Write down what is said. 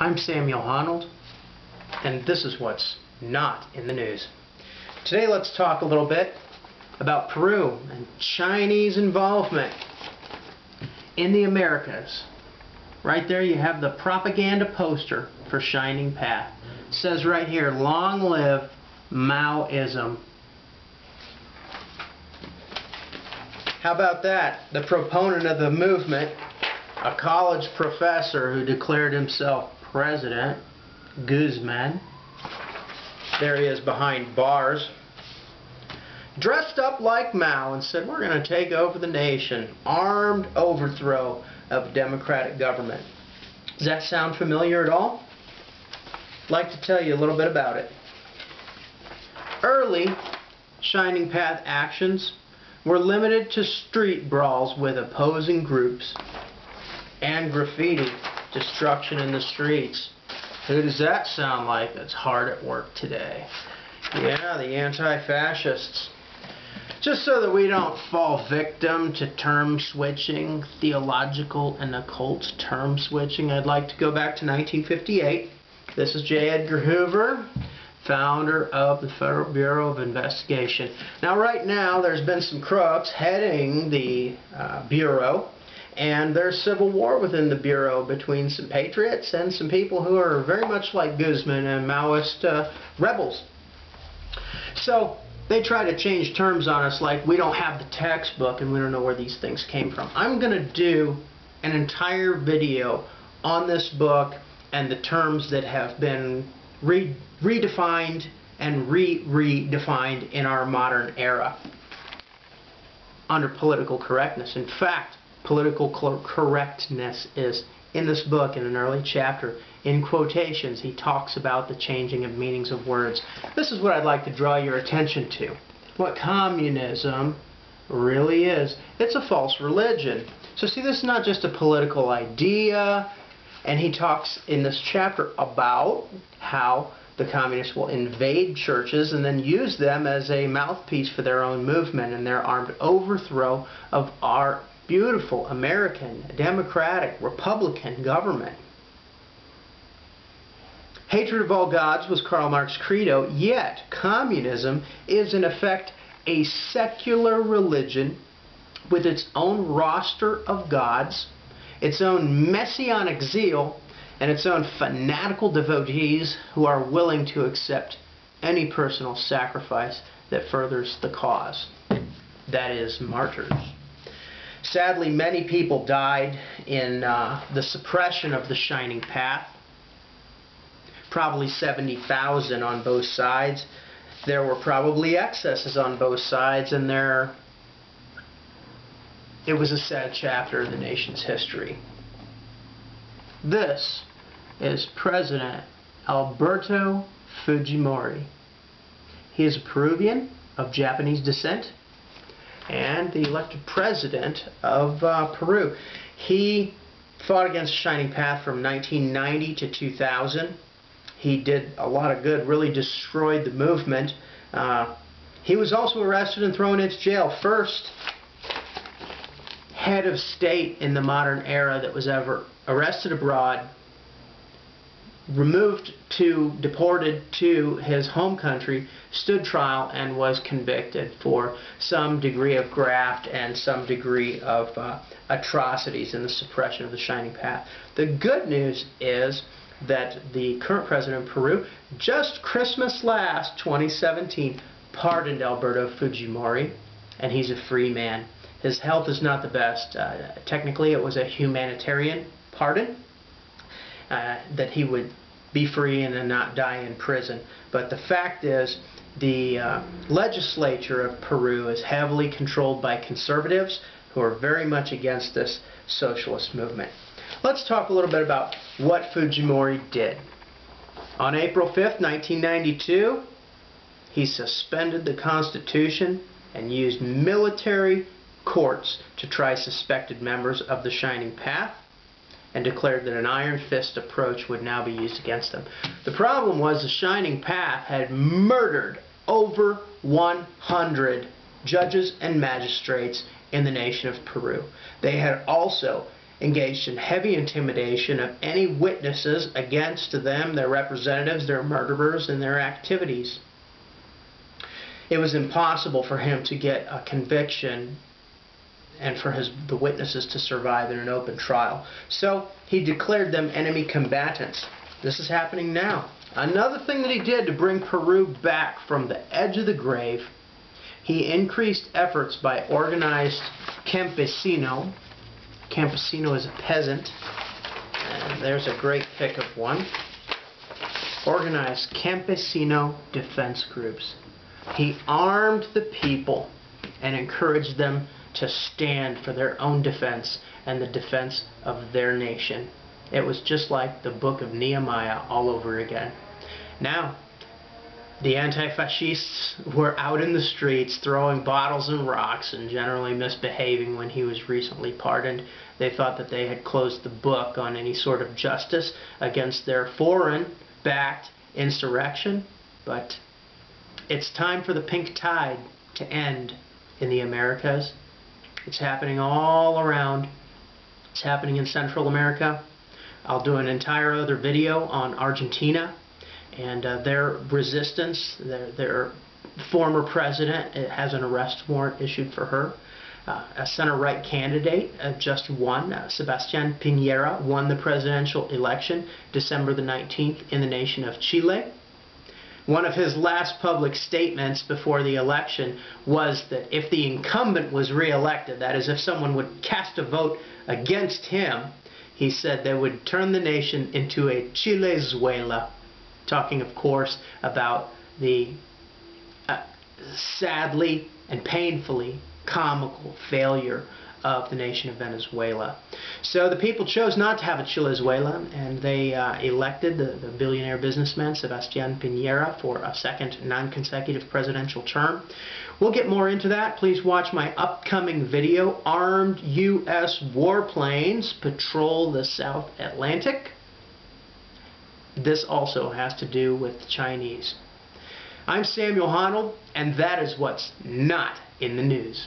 I'm Samuel Honnold, and this is what's not in the news. Today let's talk a little bit about Peru and Chinese involvement in the Americas. Right there you have the propaganda poster for Shining Path. It says right here, "Long live Maoism." How about that? The proponent of the movement, a college professor who declared himself president, Guzman, there he is behind bars, dressed up like Mao and said, "We're going to take over the nation. Armed overthrow of democratic government." Does that sound familiar at all? I'd like to tell you a little bit about it. Early Shining Path actions were limited to street brawls with opposing groups and graffiti, destruction in the streets. Who does that sound like that's hard at work today? Yeah, the anti-fascists. Just so that we don't fall victim to term switching, theological and occult term switching, I'd like to go back to 1958. This is J. Edgar Hoover, founder of the Federal Bureau of Investigation. Now right now there's been some crooks heading the Bureau, and there's civil war within the Bureau between some patriots and some people who are very much like Guzman and Maoist rebels. So they try to change terms on us like we don't have the textbook and we don't know where these things came from. I'm going to do an entire video on this book and the terms that have been redefined and redefined in our modern era under political correctness. In fact, political correctness is in this book in an early chapter. In quotations, he talks about the changing of meanings of words. This is what I'd like to draw your attention to. What communism really is. It's a false religion. So see, this is not just a political idea. And he talks in this chapter about how the communists will invade churches and then use them as a mouthpiece for their own movement and their armed overthrow of our beautiful American, democratic, republican government. Hatred of all gods was Karl Marx's credo, yet communism is in effect a secular religion with its own roster of gods, its own messianic zeal, and its own fanatical devotees who are willing to accept any personal sacrifice that furthers the cause. That is, martyrs. Sadly, many people died in the suppression of the Shining Path. Probably 70,000 on both sides. There were probably excesses on both sides, and it was a sad chapter in the nation's history. This is President Alberto Fujimori. He is a Peruvian of Japanese descent and the elected president of Peru. He fought against Shining Path from 1990 to 2000. He did a lot of good, really destroyed the movement. He was also arrested and thrown into jail. First head of state in the modern era that was ever arrested abroad, deported to his home country, stood trial and was convicted for some degree of graft and some degree of atrocities in the suppression of the Shining Path. The good news is that the current president of Peru, just Christmas last, 2017, pardoned Alberto Fujimori, and he's a free man. His health is not the best. Technically, it was a humanitarian pardon, that he would be free and then not die in prison. But the fact is, the legislature of Peru is heavily controlled by conservatives who are very much against this socialist movement. Let's talk a little bit about what Fujimori did. On April 5th, 1992, he suspended the Constitution and used military courts to try suspected members of the Shining Path, and declared that an iron fist approach would now be used against them. The problem was the Shining Path had murdered over 100 judges and magistrates in the nation of Peru. They had also engaged in heavy intimidation of any witnesses against them, their representatives, their murderers, and their activities. It was impossible for him to get a conviction and for the witnesses to survive in an open trial. So he declared them enemy combatants. This is happening now. Another thing that he did to bring Peru back from the edge of the grave, he increased efforts by organized campesino. Campesino is a peasant. And there's a great pic of one. Organized campesino defense groups. He armed the people and encouraged them to stand for their own defense and the defense of their nation. It was just like the book of Nehemiah all over again. Now, the anti-fascists were out in the streets throwing bottles and rocks and generally misbehaving when he was recently pardoned. They thought that they had closed the book on any sort of justice against their foreign-backed insurrection, but it's time for the pink tide to end in the Americas. It's happening all around. It's happening in Central America. I'll do an entire other video on Argentina and their resistance. Their former president has an arrest warrant issued for her. A center-right candidate just won. Sebastián Piñera won the presidential election December the 19th in the nation of Chile. One of his last public statements before the election was that if the incumbent was re-elected, that is, if someone would cast a vote against him, he said they would turn the nation into a Chilezuela, talking, of course, about the sadly and painfully comical failure of the nation of Venezuela. So the people chose not to have a Chilezuela, and they elected the billionaire businessman Sebastián Piñera for a second non-consecutive presidential term. We'll get more into that. Please watch my upcoming video, Armed U.S. Warplanes Patrol the South Atlantic. This also has to do with the Chinese. I'm Samuel Honnold, and that is what's not in the news.